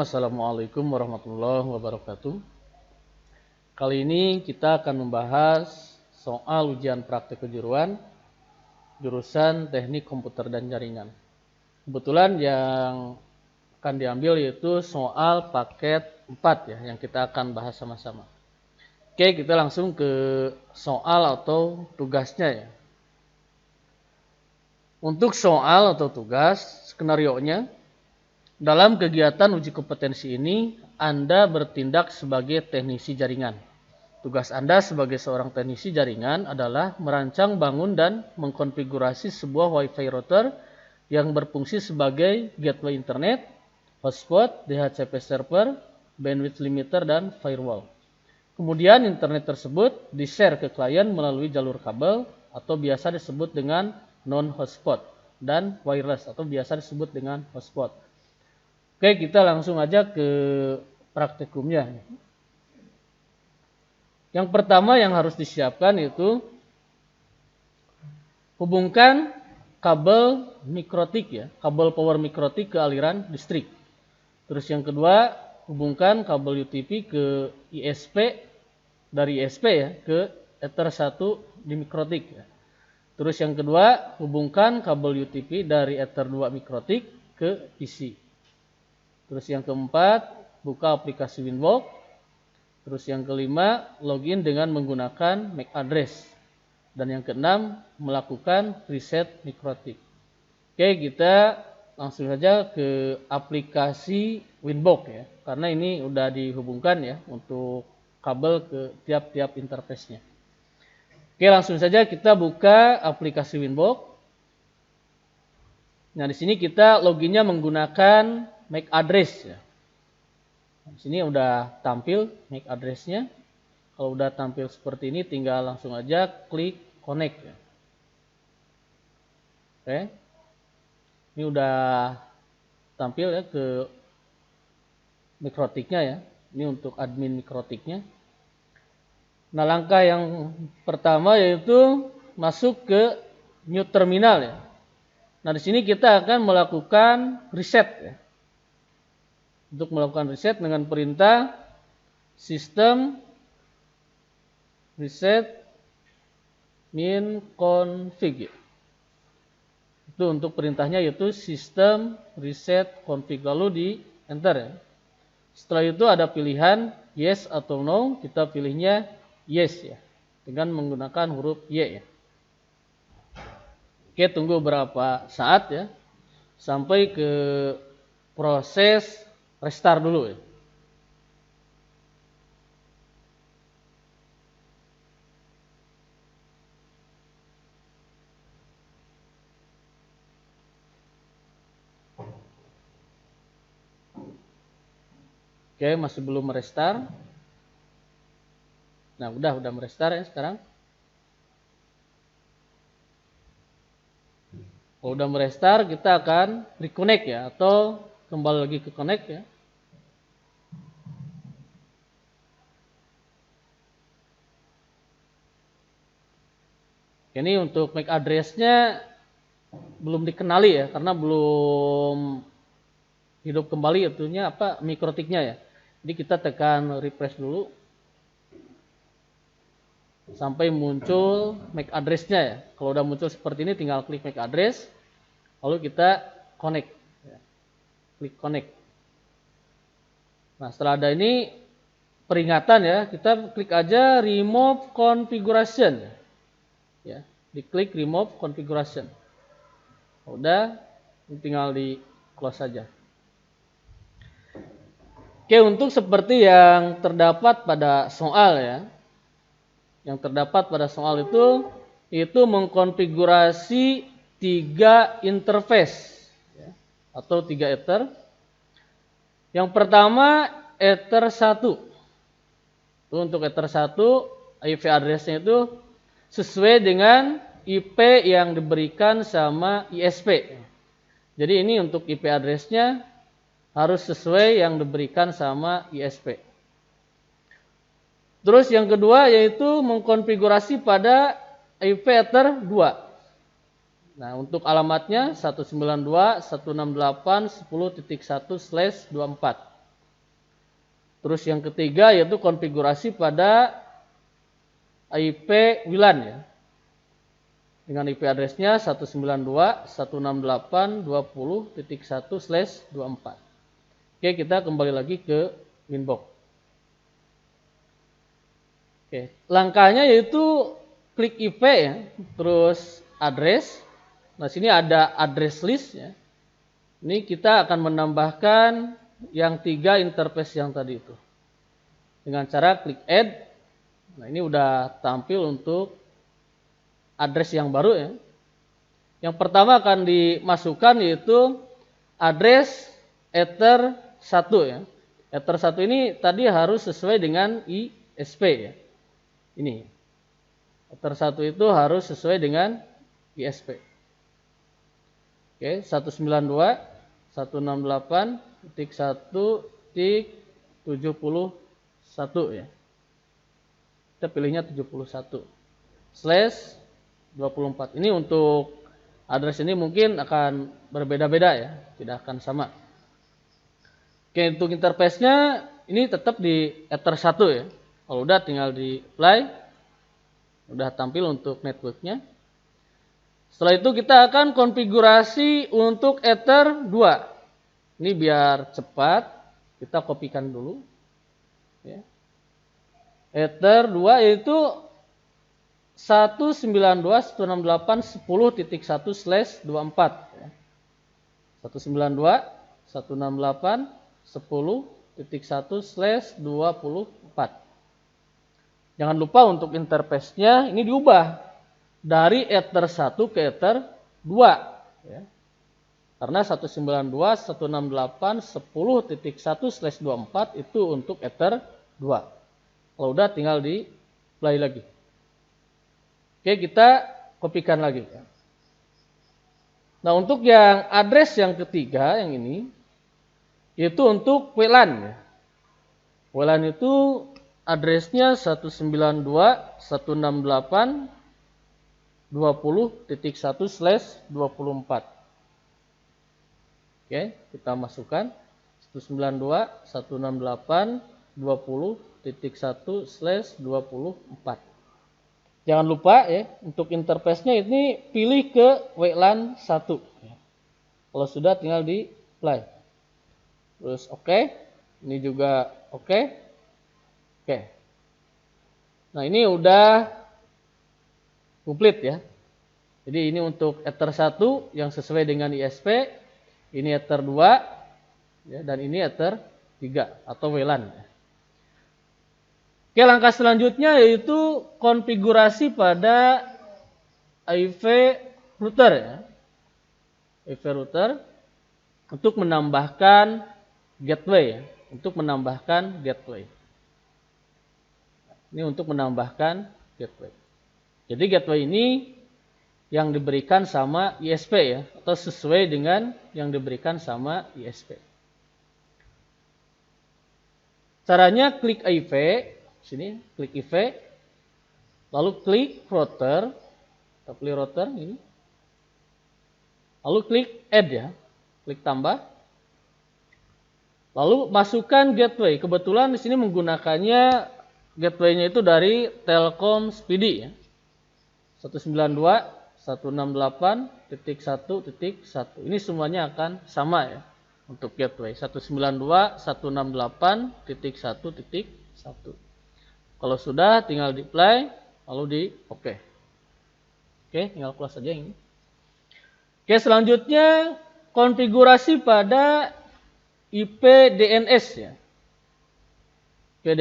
Assalamualaikum warahmatullahi wabarakatuh. Kali ini kita akan membahas soal ujian praktek kejuruan jurusan Teknik Komputer dan Jaringan. Kebetulan yang akan diambil yaitu soal paket 4 ya, yang kita akan bahas sama-sama. Oke, kita langsung ke soal atau tugasnya ya. Untuk soal atau tugas, skenarionya, dalam kegiatan uji kompetensi ini, Anda bertindak sebagai teknisi jaringan. Tugas Anda sebagai seorang teknisi jaringan adalah merancang, bangun, dan mengkonfigurasi sebuah Wi-Fi router yang berfungsi sebagai gateway internet, hotspot, DHCP server, bandwidth limiter, dan firewall. Kemudian internet tersebut di-share ke klien melalui jalur kabel atau biasa disebut dengan non-hotspot, dan wireless atau biasa disebut dengan hotspot. Oke, kita langsung aja ke praktikumnya. Yang pertama yang harus disiapkan itu hubungkan kabel mikrotik ya, kabel power mikrotik ke aliran listrik. Terus yang kedua, hubungkan kabel UTP ke ISP, dari ISP ya ke Ether 1 di mikrotik ya. Terus yang kedua, hubungkan kabel UTP dari Ether 2 mikrotik ke PC. Terus yang keempat, buka aplikasi Winbox. Terus yang kelima, login dengan menggunakan MAC address. Dan yang keenam, melakukan reset mikrotik. Oke, kita langsung saja ke aplikasi Winbox ya. Karena ini udah dihubungkan ya untuk kabel ke tiap-tiap interface-nya. Oke, langsung saja kita buka aplikasi Winbox. Nah, di sini kita loginnya menggunakan MAC address ya. Di sini udah tampil MAC address-nya. Kalau udah tampil seperti ini, tinggal langsung aja klik connect ya. Oke. Ini udah tampil ya ke mikrotiknya ya. Ini untuk admin mikrotiknya. Nah, langkah yang pertama yaitu masuk ke new terminal ya. Nah, di sini kita akan melakukan reset ya. Untuk melakukan reset dengan perintah system reset min config. Itu untuk perintahnya yaitu system reset config, lalu di enter ya. Setelah itu ada pilihan yes atau no, kita pilihnya yes ya, dengan menggunakan huruf Y ya. Oke, tunggu berapa saat ya, sampai ke proses restart dulu ya. Oke, masih belum merestart. Nah, udah merestart ya sekarang. Kalau udah merestart, kita akan reconnect ya, atau kembali lagi ke connect ya. Ini untuk MAC address-nya belum dikenali ya, karena belum hidup kembali itunya apa mikrotiknya ya. Jadi kita tekan refresh dulu sampai muncul MAC address-nya ya. Kalau udah muncul seperti ini, tinggal klik MAC address, lalu kita connect ya. Klik connect. Nah, setelah ada ini peringatan ya, kita klik aja remove configuration ya. Diklik remove configuration. Udah, tinggal di close saja. Oke, untuk seperti yang terdapat pada soal ya. Yang terdapat pada soal itu mengkonfigurasi 3 interface ya, atau 3 ether. Yang pertama ether 1. Untuk ether 1 IP address-nya itu sesuai dengan IP yang diberikan sama ISP. Jadi ini untuk IP address-nya harus sesuai yang diberikan sama ISP. Terus yang kedua yaitu mengkonfigurasi pada IP Ether 2. Nah, untuk alamatnya 192.168.10.1/24. Terus yang ketiga yaitu konfigurasi pada IP WLAN ya. Dengan IP addressnya 192.168.20.1/24. Oke, kita kembali lagi ke Winbox. Oke, langkahnya yaitu klik IP ya, terus address. Nah, sini ada address list ya. Ini kita akan menambahkan yang 3 interface yang tadi itu. Dengan cara klik add. Nah, ini udah tampil untuk address yang baru ya. Yang pertama akan dimasukkan yaitu address Ether 1 ya. Ether 1 ini tadi harus sesuai dengan ISP ya. Ini. Ether 1 itu harus sesuai dengan ISP. Oke, 192.168.1.71 ya. Kita pilihnya 71/24. Ini untuk address ini mungkin akan berbeda-beda ya, tidak akan sama. Oke, untuk interface-nya ini tetap di Ether 1 ya. Kalau udah tinggal di apply. Udah tampil untuk network-nya. Setelah itu kita akan konfigurasi untuk Ether 2. Ini biar cepat, kita kopikan dulu. Ya. Ether 2 yaitu 192.168.10.1/24 ya. 192.168.10.1/24. Jangan lupa untuk interface-nya ini diubah dari Ether 1 ke Ether 2 ya. Karena 192.168.10.1/24 itu untuk Ether 2. Kalau udah tinggal di play lagi. Oke, kita kopikan lagi ya. Nah, untuk yang address yang ketiga yang ini yaitu untuk WLAN ya. WLAN itu addressnya 192.168.20.1/24. Oke, kita masukkan 192.168.20.1/24. Jangan lupa ya, untuk interface-nya ini pilih ke WLAN 1. Kalau sudah tinggal di apply. Terus oke. Ini juga oke. Oke. Nah, ini udah komplit ya. Jadi ini untuk Ether 1 yang sesuai dengan ISP. Ini Ether 2 ya, dan ini Ether 3 atau WLAN. Oke, langkah selanjutnya yaitu konfigurasi pada IV router ya. IV router untuk menambahkan gateway ya. Untuk menambahkan gateway. Ini untuk menambahkan gateway. Jadi gateway ini yang diberikan sama ISP ya, atau sesuai dengan yang diberikan sama ISP. Caranya klik IV, sini klik IV, lalu klik router, kita pilih router ini, lalu klik add ya, klik tambah, lalu masukkan gateway. Kebetulan di sini menggunakannya gateway-nya itu dari Telkom Speedy ya, 192.168.1.1. Ini semuanya akan sama ya untuk gateway 192.168.1.1. Kalau sudah tinggal di apply lalu di oke. Oke, tinggal close saja ini. Oke, selanjutnya konfigurasi pada IP DNS ya. IP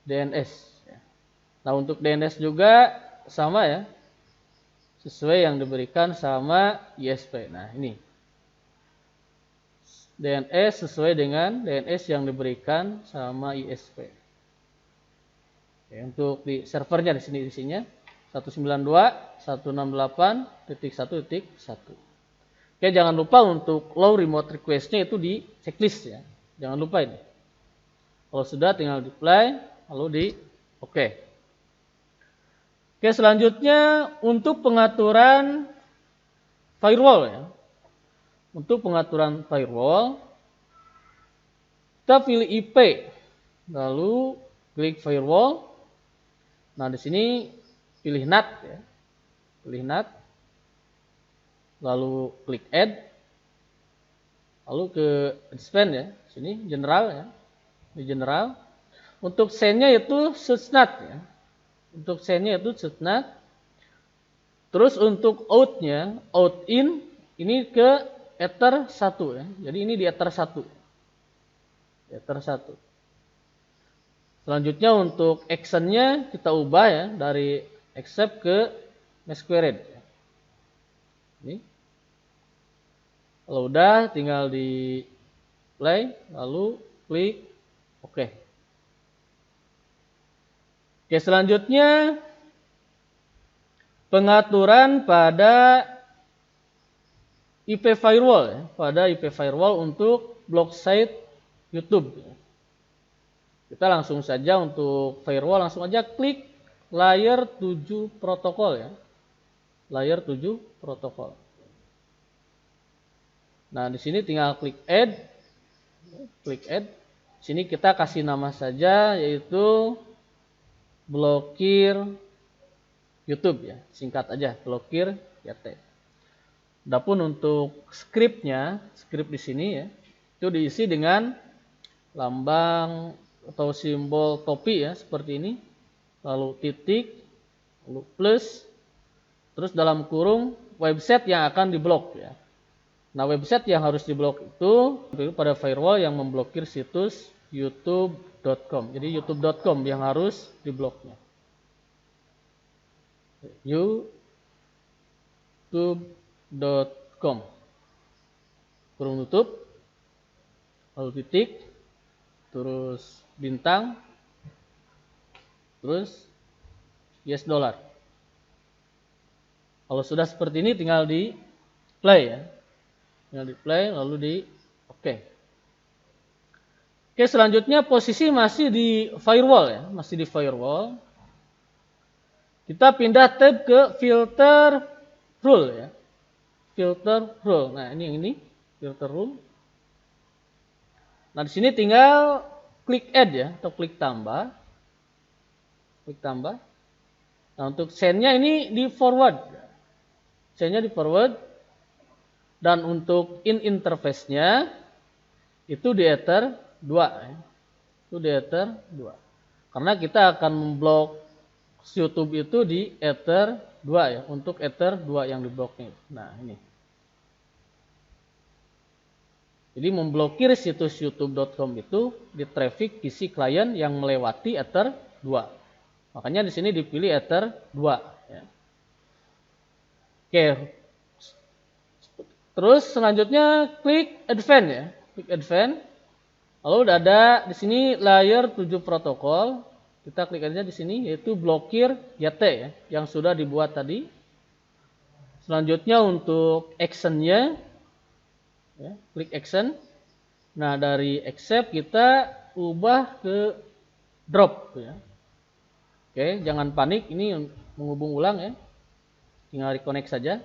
DNS. Nah, untuk DNS juga sama ya. Sesuai yang diberikan sama ISP. Nah, ini. DNS sesuai dengan DNS yang diberikan sama ISP. Oke, untuk di servernya di sini isinya 192.168.1.1. Oke, jangan lupa untuk low remote request-nya itu di checklist ya. Jangan lupa ini. Kalau sudah tinggal di apply lalu di oke. Oke, selanjutnya untuk pengaturan firewall ya. Untuk pengaturan firewall Kita pilih IP, lalu klik firewall. Nah, di sini pilih NAT ya. Pilih NAT. Lalu klik add. Lalu ke expand ya. Sini general ya. Di general. Untuk send-nya itu subnet ya. Untuk send-nya itu subnet. Terus untuk out-nya, out in ini ke Ether 1 ya. Jadi ini di Ether 1. Ether 1. Selanjutnya untuk action-nya kita ubah ya dari accept ke masquerade. Ini. Kalau udah tinggal di play lalu klik OK. Oke, selanjutnya pengaturan pada IP firewall ya, pada IP firewall untuk blog site YouTube. Kita langsung saja untuk firewall langsung aja klik layer 7 protokol ya. Layer 7 protokol. Nah, di sini tinggal klik add. Klik add. Sini kita kasih nama saja yaitu blokir YouTube ya. Singkat aja blokir YT. Adapun untuk skripnya, skrip di sini ya, itu diisi dengan lambang atau simbol topi ya seperti ini, lalu titik, lalu plus, terus dalam kurung website yang akan diblok ya. Nah, website yang harus diblok itu pada firewall yang memblokir situs youtube.com. Jadi youtube.com yang harus dibloknya. youtube.com kurung tutup, lalu titik, terus bintang, terus US dollar. Kalau sudah seperti ini tinggal di play ya. Tinggal di play lalu di OK. Oke, selanjutnya posisi masih di firewall ya, masih di firewall. Kita pindah tab ke filter rule ya. Filter rule. Nah, ini yang ini filter rule. Nah, di sini tinggal klik add ya atau klik tambah. Klik tambah. Nah, untuk send-nya ini di forward. Send-nya di forward. Dan untuk in interface-nya itu di Ether 2 ya. Itu di Ether 2. Karena kita akan memblok YouTube itu di Ether 2 ya, untuk Ether 2 yang dibloknya. Nah, ini. Jadi memblokir situs youtube.com itu di traffic PC klien yang melewati Ether 2. Makanya di sini dipilih Ether 2 ya. Oke. Terus selanjutnya klik advance ya. Klik advance. Lalu udah ada di sini layer 7 protokol. Kita klik aja di sini yaitu blokir YT ya yang sudah dibuat tadi. Selanjutnya untuk action-nya ya, klik action. Nah, dari accept kita ubah ke drop ya. Oke, jangan panik, ini menghubung ulang ya. Tinggal reconnect saja.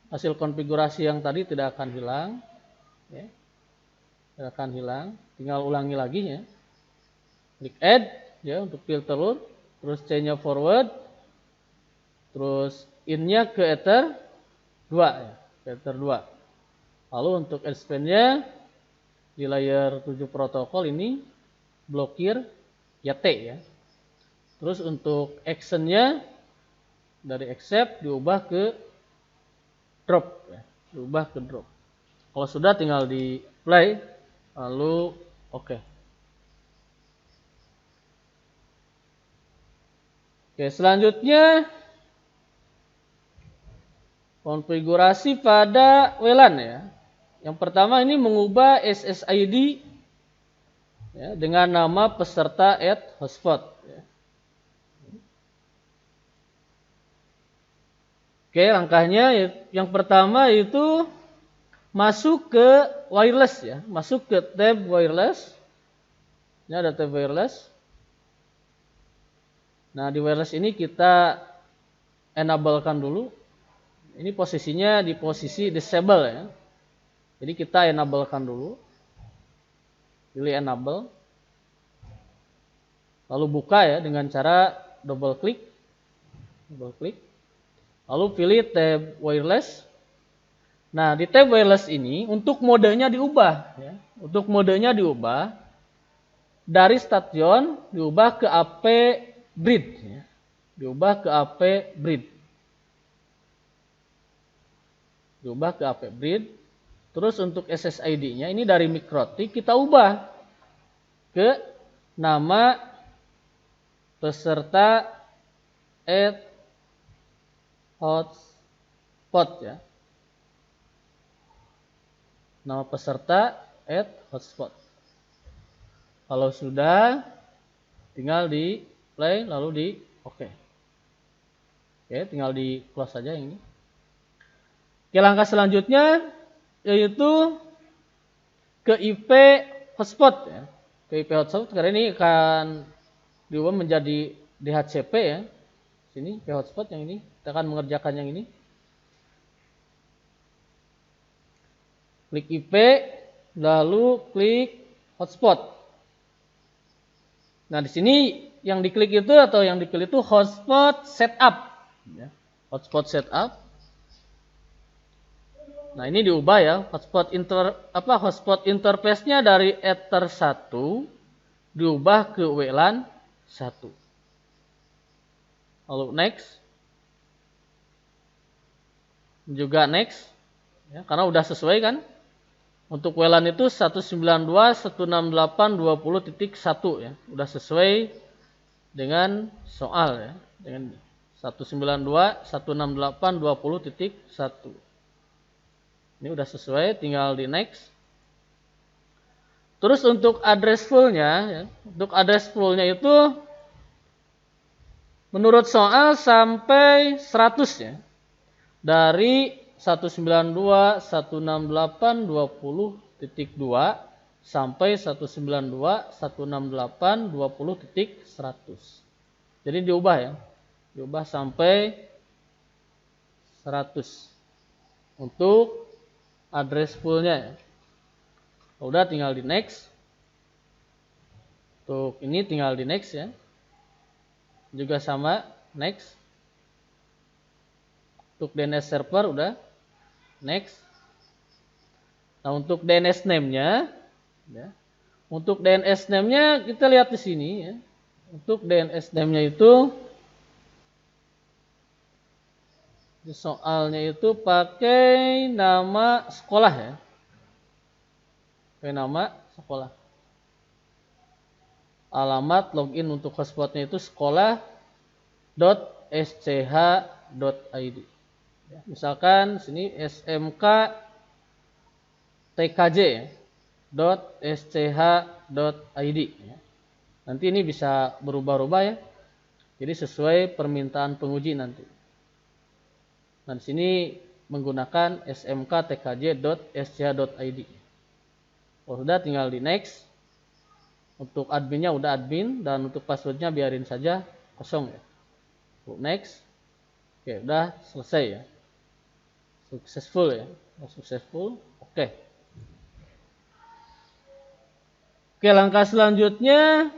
Hasil konfigurasi yang tadi tidak akan hilang ya. Tidak akan hilang, tinggal ulangi lagi ya. Klik add ya untuk filter load, terus change-nya forward. Terus in-nya ke Ether 2 ya, Ether 2. Lalu untuk expand-nya di layer 7 protokol ini blokir YT ya. Terus untuk action-nya dari accept diubah ke drop ya. Diubah ke drop. Kalau sudah tinggal di play lalu OK. Oke, selanjutnya konfigurasi pada WLAN ya. Yang pertama ini mengubah SSID ya, dengan nama peserta @hotspot. Ya. Oke, langkahnya yang pertama itu masuk ke wireless ya, masuk ke tab wireless. Ini ada tab wireless. Nah, di wireless ini kita enablekan dulu. Ini posisinya di posisi disable ya. Jadi kita enablekan dulu. pilih enable, lalu buka ya dengan cara double klik, lalu pilih tab wireless. Nah, di tab wireless ini untuk modenya diubah ya. Untuk modenya diubah dari station diubah ke AP Brid ya. Diubah ke AP Brid. Terus untuk SSID-nya ini dari Mikrotik kita ubah ke nama peserta @hotspot ya. Nama peserta @hotspot. Kalau sudah, tinggal di play lalu di oke. Oke, tinggal di close saja yang ini. Oke, langkah selanjutnya yaitu ke IP hotspot ya. Ke IP hotspot karena ini akan diubah menjadi DHCP ya. Sini IP hotspot yang ini, kita akan mengerjakan yang ini. Klik IP, lalu klik hotspot. Nah, di sini yang diklik itu atau yang dipilih itu hotspot setup. Ya. Hotspot setup. Nah, ini diubah ya. Hotspot interface-nya dari Ether 1 diubah ke WLAN 1. Lalu next. Juga next. Ya, karena udah sesuai kan. Untuk WLAN itu 192.168.20.1 ya. Udah sesuai dengan soal ya. Dengan 192.168.20.1. Ini udah sesuai, tinggal di next. Terus untuk address full-nya ya. Untuk address full-nya itu menurut soal sampai 100 ya. Dari 192.168.20.2 sampai 192.168.20.100. Jadi diubah ya. Diubah sampai 100 untuk address full-nya ya. Udah tinggal di next. Untuk ini tinggal di next ya. Juga sama next. Untuk DNS server udah next. Nah, untuk DNS name-nya ya. Untuk DNS name-nya kita lihat di sini ya. Untuk DNS name-nya itu di soalnya itu pakai nama sekolah ya. Pakai nama sekolah. Alamat login untuk hotspotnya itu sekolah.sch.id. Ya, misalkan sini SMK tkj.sch.id ya. Nanti ini bisa berubah-ubah ya. Jadi sesuai permintaan penguji nanti. Nah, di sini menggunakan smk.tkj.sch.id. Oh, sudah tinggal di next. Untuk adminnya udah admin dan untuk passwordnya biarin saja kosong ya. Next. Oke, udah selesai ya. Successful ya. Successful. Oke. Oke, langkah selanjutnya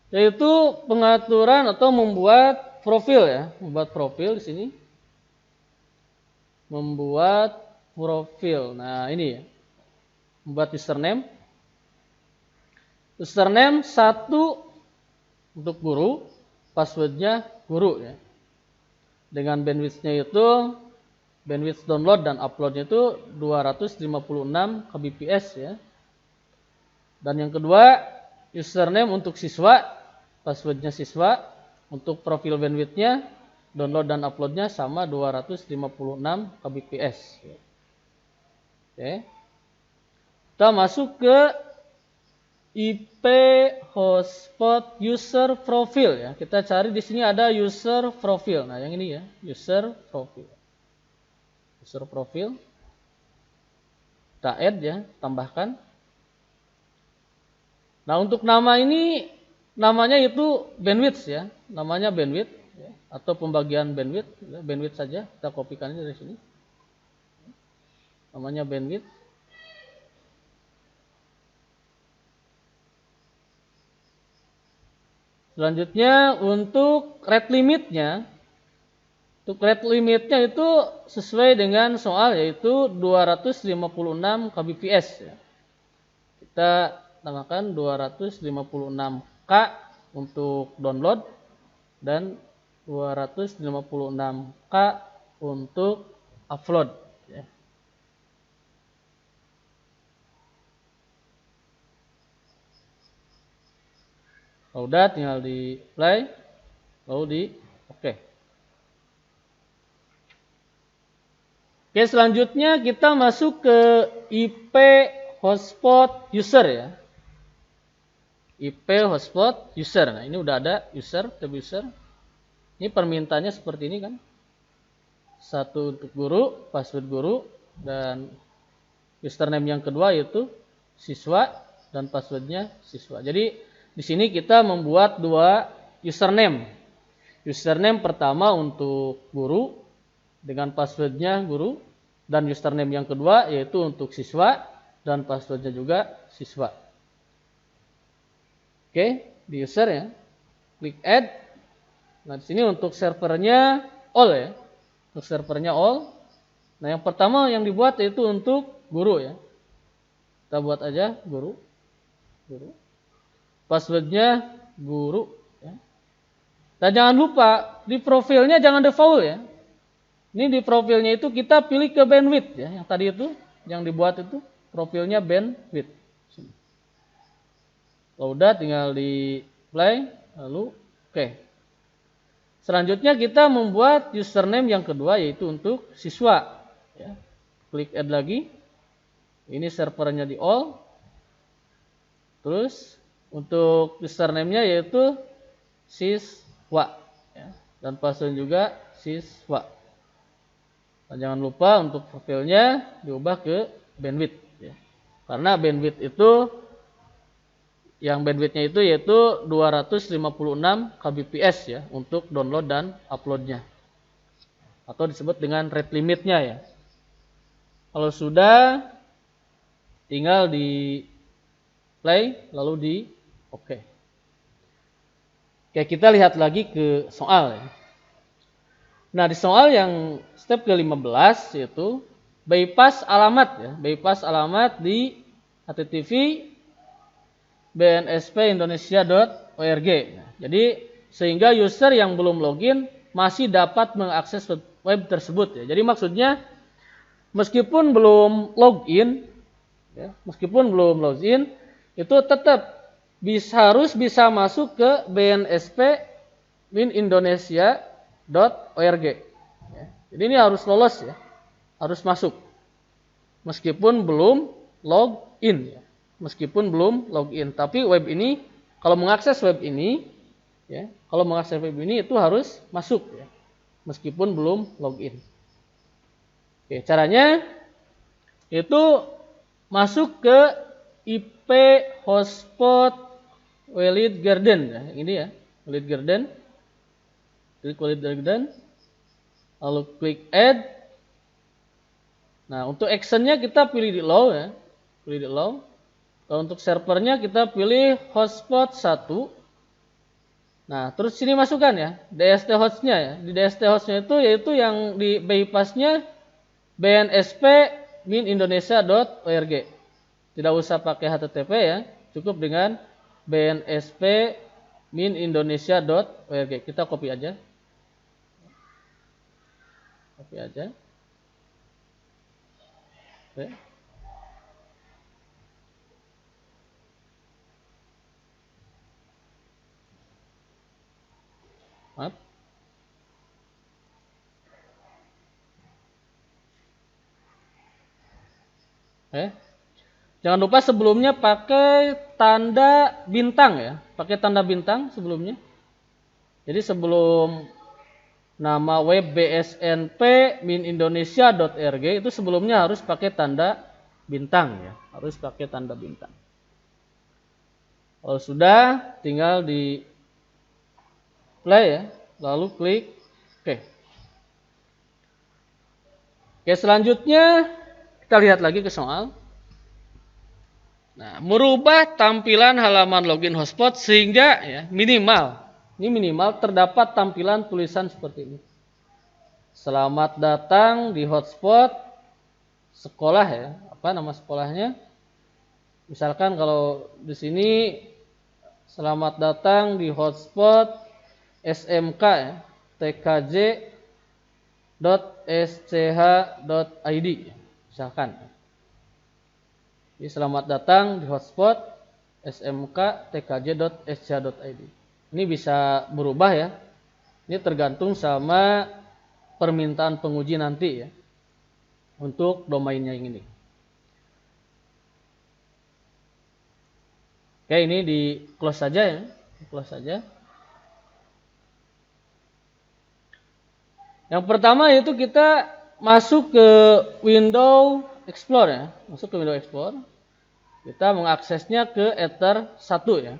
yaitu pengaturan atau membuat profil ya. Membuat profil di sini. Membuat profil. Nah, ini ya. Membuat username. Username 1 untuk guru, passwordnya guru ya. Dengan bandwidth-nya itu bandwidth download dan uploadnya itu 256 kbps ya. Dan yang kedua, username untuk siswa, passwordnya siswa, untuk profil bandwidth-nya download dan uploadnya sama 256 kbps. Oke. Kita masuk ke IP hotspot user profile ya. Kita cari di sini ada user profile. Nah, yang ini ya, user profile. User profile. Kita add ya, tambahkan. Nah, untuk nama ini namanya itu bandwidth ya. Namanya bandwidth ya, atau pembagian bandwidth, ya, bandwidth saja. Kita kopikan ini dari sini. Namanya bandwidth. Selanjutnya untuk rate limitnya. Untuk rate limitnya itu sesuai dengan soal, yaitu 256 kbps ya. Kita namakan 256K untuk download dan 256K untuk upload ya. Kalau udah tinggal di play lalu di oke. Oke, selanjutnya kita masuk ke IP hotspot user ya. IP hotspot user. Nah, ini udah ada user, tab user. Ini permintaannya seperti ini kan. Satu untuk guru, password guru, dan username yang kedua yaitu siswa dan passwordnya siswa. Jadi di sini kita membuat dua username. Username pertama untuk guru dengan passwordnya guru, dan username yang kedua yaitu untuk siswa dan passwordnya juga siswa. Oke, di user ya, klik add. Nah di sini untuk servernya all ya, untuk servernya all. Nah yang pertama yang dibuat yaitu untuk guru ya. Kita buat aja guru. Passwordnya guru ya. Dan jangan lupa di profilnya jangan default ya. Ini di profilnya itu kita pilih ke bandwidth ya, yang tadi itu yang dibuat itu profilnya bandwidth. Kalau udah tinggal di play lalu oke. Selanjutnya kita membuat username yang kedua yaitu untuk siswa ya. Klik add lagi. Ini servernya di all. Terus untuk username-nya yaitu siswa ya. Dan password juga siswa. Dan jangan lupa untuk profilnya diubah ke bandwidth ya. Karena bandwidth itu yang bandwidthnya itu yaitu 256 kbps ya untuk download dan uploadnya. Atau disebut dengan rate limitnya ya. Kalau sudah tinggal di play lalu di oke. Oke, kita lihat lagi ke soal ya. Nah, di soal yang step ke-15 yaitu bypass alamat ya. Bypass alamat di http bnsp-indonesia.org. Jadi sehingga user yang belum login masih dapat mengakses web tersebut ya. Jadi maksudnya meskipun belum login ya, itu tetap harus bisa masuk ke bnsp-indonesia.org. Ya. Jadi ini harus lolos ya, harus masuk meskipun belum login ya. Meskipun belum login, tapi web ini kalau mengakses web ini ya, itu harus masuk ya, meskipun belum login. Oke, caranya itu masuk ke IP hotspot Walid Garden ya, ini ya, Walid Garden. Klik Walid Garden, lalu klik add. Nah, untuk actionnya kita pilih di allow ya, pilih di allow. Kalau untuk servernya kita pilih hotspot 1. Nah, terus sini masukkan ya, DST hostnya ya. Di DST hostnya itu yaitu yang di bypassnya bnsp-indonesia.org. Tidak usah pakai HTTP ya, cukup dengan bnsp-indonesia.org. Kita copy aja. Copy aja. Oke. Maaf. Jangan lupa sebelumnya pakai tanda bintang ya. Pakai tanda bintang sebelumnya. Jadi sebelum nama web bsnp-indonesia.org itu sebelumnya harus pakai tanda bintang ya. Harus pakai tanda bintang. Kalau sudah tinggal di play ya, lalu klik oke. Oke, selanjutnya kita lihat lagi ke soal. Nah, merubah tampilan halaman login hotspot sehingga ya, minimal Ini minimal terdapat tampilan tulisan seperti ini. Selamat datang di hotspot sekolah ya. Apa nama sekolahnya? Misalkan kalau di sini selamat datang di hotspot SMK ya, tkj.sch.id misalkan. Jadi selamat datang di hotspot SMK tkj.sch.id. Ini bisa berubah ya. Ini tergantung sama permintaan penguji nanti ya. Untuk domainnya yang ini. Oke, ini di close saja ya. Close saja. Yang pertama itu kita masuk ke Windows Explorer ya. Masuk ke Windows Explorer. Kita mengaksesnya ke Ether 1 ya.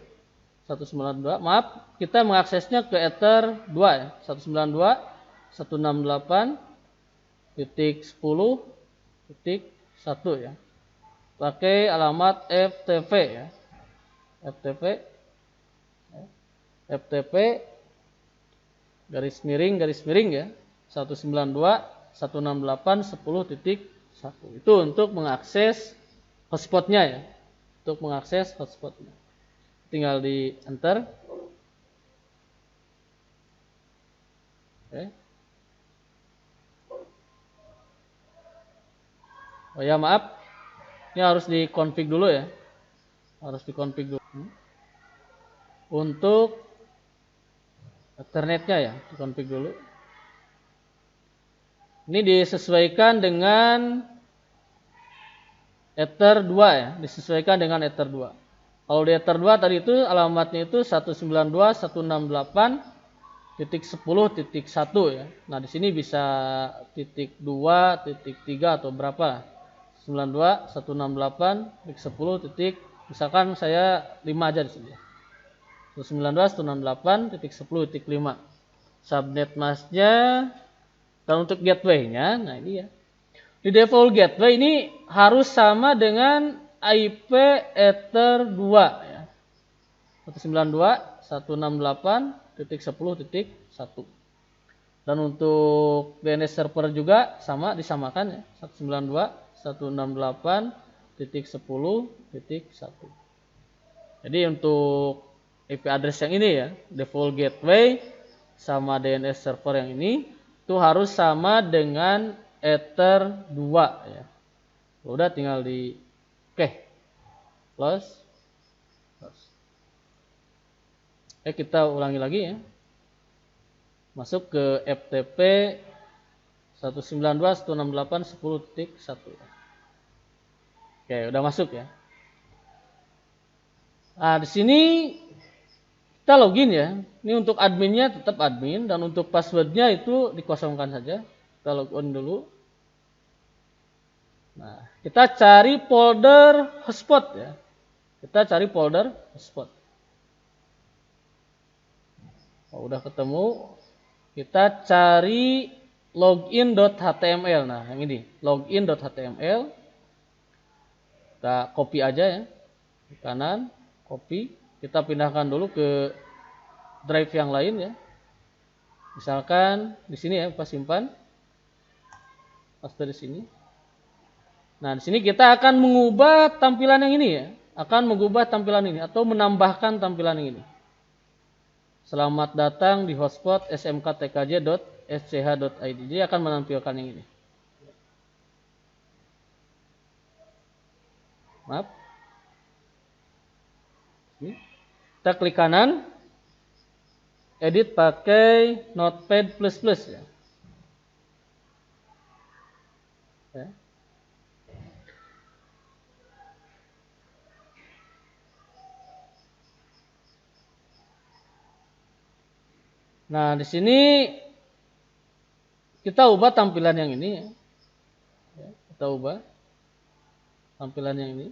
192. Maaf, kita mengaksesnya ke Ether 2 ya. 192.168.10.1 ya. Pakai alamat FTP ya. FTP garis miring ya. 192.168.10.1 itu untuk mengakses hotspotnya ya. Untuk mengakses hotspotnya. Tinggal di enter. Oke. Oh ya maaf. Ini harus dikonfig dulu ya. Harus dikonfig dulu. Untuk Ethernetnya ya, dikonfig dulu. Ini disesuaikan dengan Ether 2 ya, disesuaikan dengan Ether 2. Kalau di Ether 2 tadi itu alamatnya itu 192.168.10.1 ya. Nah, di sini bisa titik 2, titik 3 atau berapa? 192.168.10. Misalkan saya 5 aja di sini. 192.168.10.5. Subnet masknya. Dan untuk gateway-nya, nah ini ya. Di default gateway ini harus sama dengan IP Ether 2 ya. 192.168.10.1. Dan untuk DNS server juga sama disamakan ya. 192.168.10.1. Jadi untuk IP address yang ini ya, default gateway sama DNS server yang ini itu harus sama dengan Ether 2 ya. Udah tinggal di close. Kita ulangi lagi ya. Masuk ke FTP 192.168.10.1. Oke, udah masuk ya. Nah, di sini kita login ya. Ini untuk adminnya tetap admin dan untuk passwordnya itu dikosongkan saja. Kita login dulu. Nah, kita cari folder hotspot ya. Kita cari folder hotspot. Oh, udah ketemu. Kita cari login.html. Nah, yang ini, login.html. Kita copy aja ya. Di kanan, copy. Kita pindahkan dulu ke drive yang lain ya. Misalkan di sini ya, pas simpan. Paste di sini. Nah, di sini kita akan mengubah tampilan yang ini ya. Akan mengubah tampilan ini atau menambahkan tampilan yang ini. Selamat datang di hotspot smktkj.sch.id. Jadi akan menampilkan yang ini. Maaf. Ini. Kita klik kanan. Edit pakai Notepad++ ya. Ya. Nah, di sini kita ubah tampilan yang ini ya. Kita ubah tampilan yang ini.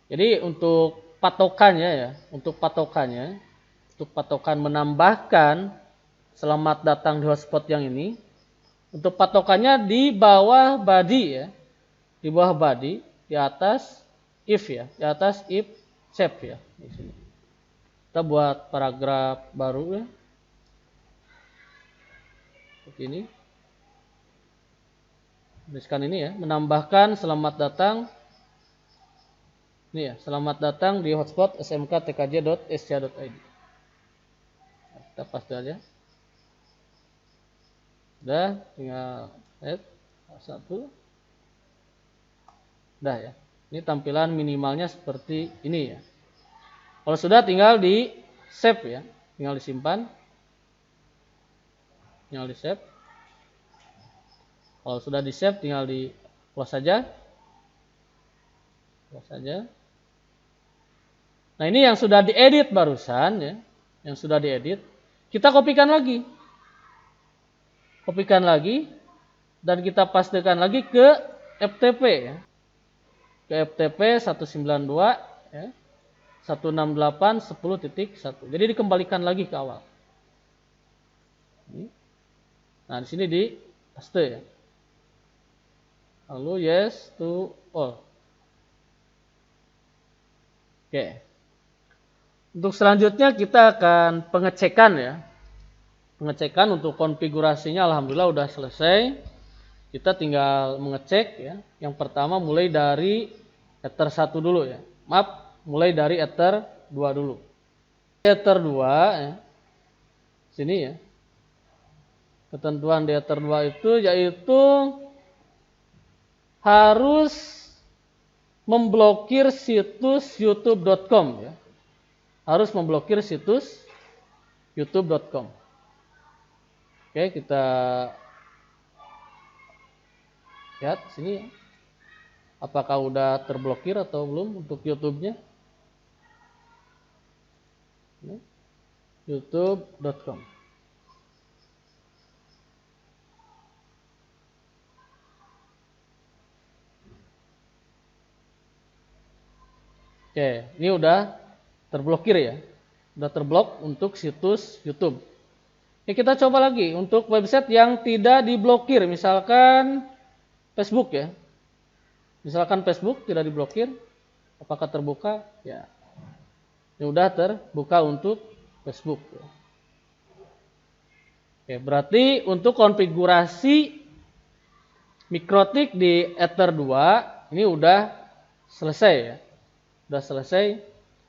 Jadi untuk patokannya ya, untuk patokan menambahkan selamat datang di hotspot yang ini, untuk patokannya di bawah body ya. Di bawah body, di atas if ya, di atas if save ya di sini. Kita buat paragraf baru ya. Seperti ini. Tuliskan ini ya, menambahkan selamat datang. Ini ya, selamat datang di hotspot smk.tkj.sc.id. Kita paste aja. Udah, tinggal add satu. Udah ya. Ini tampilan minimalnya seperti ini ya. Kalau sudah tinggal di save ya, tinggal disimpan. Tinggal di save. Kalau sudah di save tinggal di close saja. Close saja. Nah, ini yang sudah diedit barusan ya. Yang sudah diedit, kita kopikan lagi. Kopikan lagi dan kita pastekan lagi ke FTP ya. Ke FTP 192 ya. 168.10.1. Jadi dikembalikan lagi ke awal. Nah, di sini di paste ya. Lalu yes to all. Oke. Untuk selanjutnya kita akan pengecekan ya. Pengecekan untuk konfigurasinya alhamdulillah udah selesai. Kita tinggal mengecek ya. Yang pertama mulai dari Ether 1 dulu ya. Maaf, mulai dari Ether 2 dulu. Ether 2 ya. Sini ya. Ketentuan di Ether 2 itu yaitu harus memblokir situs youtube.com ya. Harus memblokir situs youtube.com. Oke, kita lihat sini ya. Apakah udah terblokir atau belum untuk YouTube-nya? youtube.com. Oke, ini udah terblokir ya. Udah terblok untuk situs YouTube. Oke, kita coba lagi untuk website yang tidak diblokir. Misalkan Facebook ya. Misalkan Facebook tidak diblokir. Apakah terbuka? Ya. Ini udah terbuka untuk Facebook. Oke, berarti untuk konfigurasi Mikrotik di Ether 2 ini udah selesai ya. Sudah selesai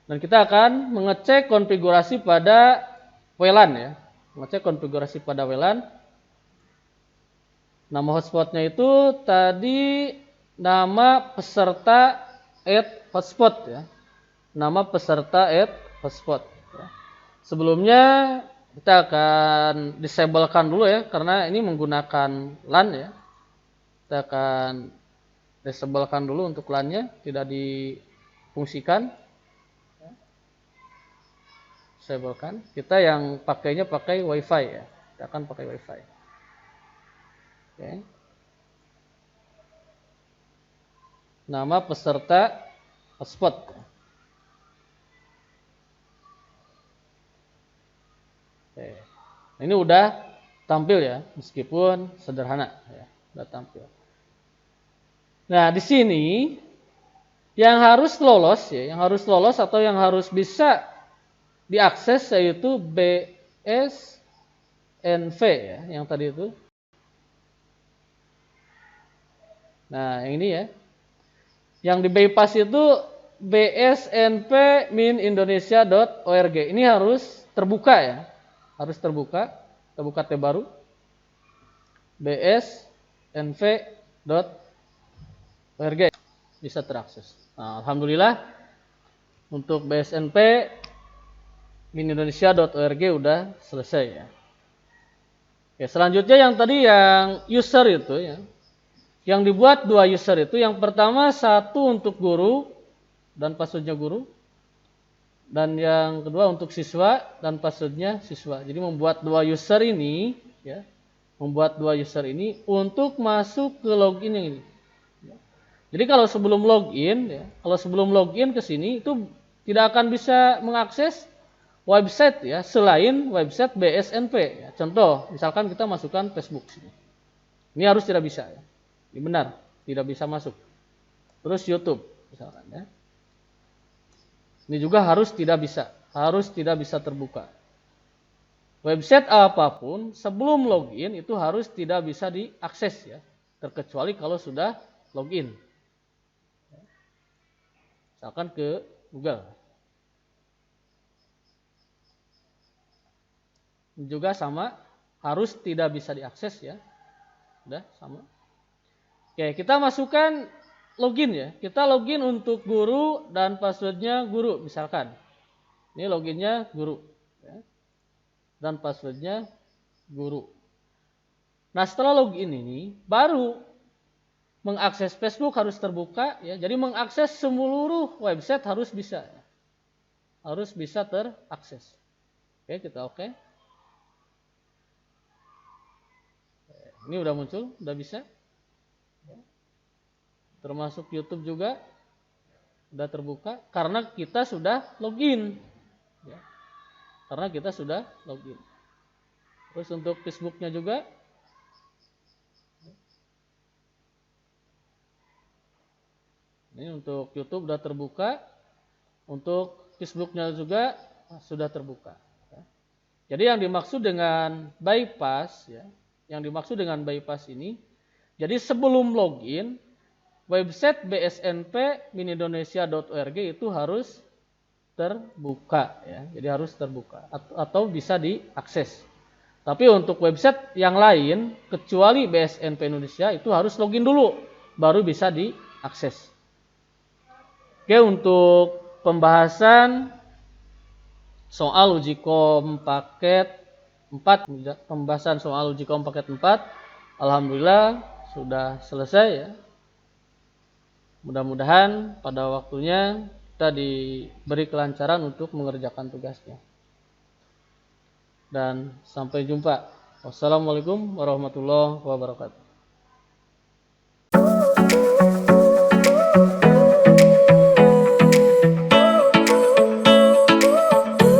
dan kita akan mengecek konfigurasi pada WLAN ya. Mengecek konfigurasi pada WLAN. Nama hotspotnya itu tadi nama peserta @hotspot ya. Nama peserta @hotspot ya. Sebelumnya kita akan disablekan dulu ya karena ini menggunakan LAN ya. Kita akan disablekan dulu untuk LAN-nya, tidak difungsikan. Disablekan. Kita yang pakainya pakai WiFi ya. Kita akan pakai WiFi. Oke. Nama peserta hotspot. Oke. Ini udah tampil ya, meskipun sederhana ya, udah tampil. Nah, di sini yang harus lolos ya, yang harus lolos atau yang harus bisa diakses yaitu BSNV ya, yang tadi itu. Nah, yang ini ya. Yang di bypass itu bsnp-indonesia.org. Ini harus terbuka ya. Harus terbuka. Kita buka tab baru. bsnv.org bisa terakses. Nah, alhamdulillah untuk bsnp-indonesia.org udah selesai ya. Oke, selanjutnya yang tadi yang user itu ya. Yang dibuat dua user itu, yang pertama satu untuk guru dan passwordnya guru, dan yang kedua untuk siswa dan passwordnya siswa. Jadi membuat dua user ini, ya, membuat dua user ini untuk masuk ke login yang ini. Jadi kalau sebelum login, ya, kalau sebelum login ke sini itu tidak akan bisa mengakses website ya selain website BSNP. Ya. Contoh, misalkan kita masukkan Facebook sini, ini harus tidak bisa. Ya. Ini benar, tidak bisa masuk. Terus YouTube, misalkan ya. Ini juga harus tidak bisa. harus tidak bisa terbuka. Website apapun sebelum login itu harus tidak bisa diakses ya, terkecuali kalau sudah login. Misalkan ke Google. Juga sama, harus tidak bisa diakses ya. Udah sama. Oke, kita masukkan login ya. Kita login untuk guru dan passwordnya guru misalkan. Ini loginnya guru. Ya. Dan passwordnya guru. Nah setelah login ini baru mengakses Facebook harus terbuka ya. Jadi mengakses seluruh website harus bisa. Harus bisa terakses. Oke, kita oke. Ini udah muncul, udah bisa. Termasuk YouTube juga udah terbuka karena kita sudah login. Ya. Karena kita sudah login. Terus untuk Facebooknya juga. Ini untuk YouTube udah terbuka. Untuk Facebooknya juga sudah terbuka. Ya. Jadi yang dimaksud dengan bypass ya. Yang dimaksud dengan bypass ini, jadi sebelum login, website bsnp.mindonesia.org itu harus terbuka ya. Jadi harus terbuka atau bisa diakses. Tapi untuk website yang lain kecuali BSNP Indonesia itu harus login dulu baru bisa diakses. Oke, untuk pembahasan soal uji kom paket 4, pembahasan soal uji kom paket 4 alhamdulillah sudah selesai ya. Mudah-mudahan pada waktunya kita diberi kelancaran untuk mengerjakan tugasnya. Dan sampai jumpa. Wassalamualaikum warahmatullahi wabarakatuh.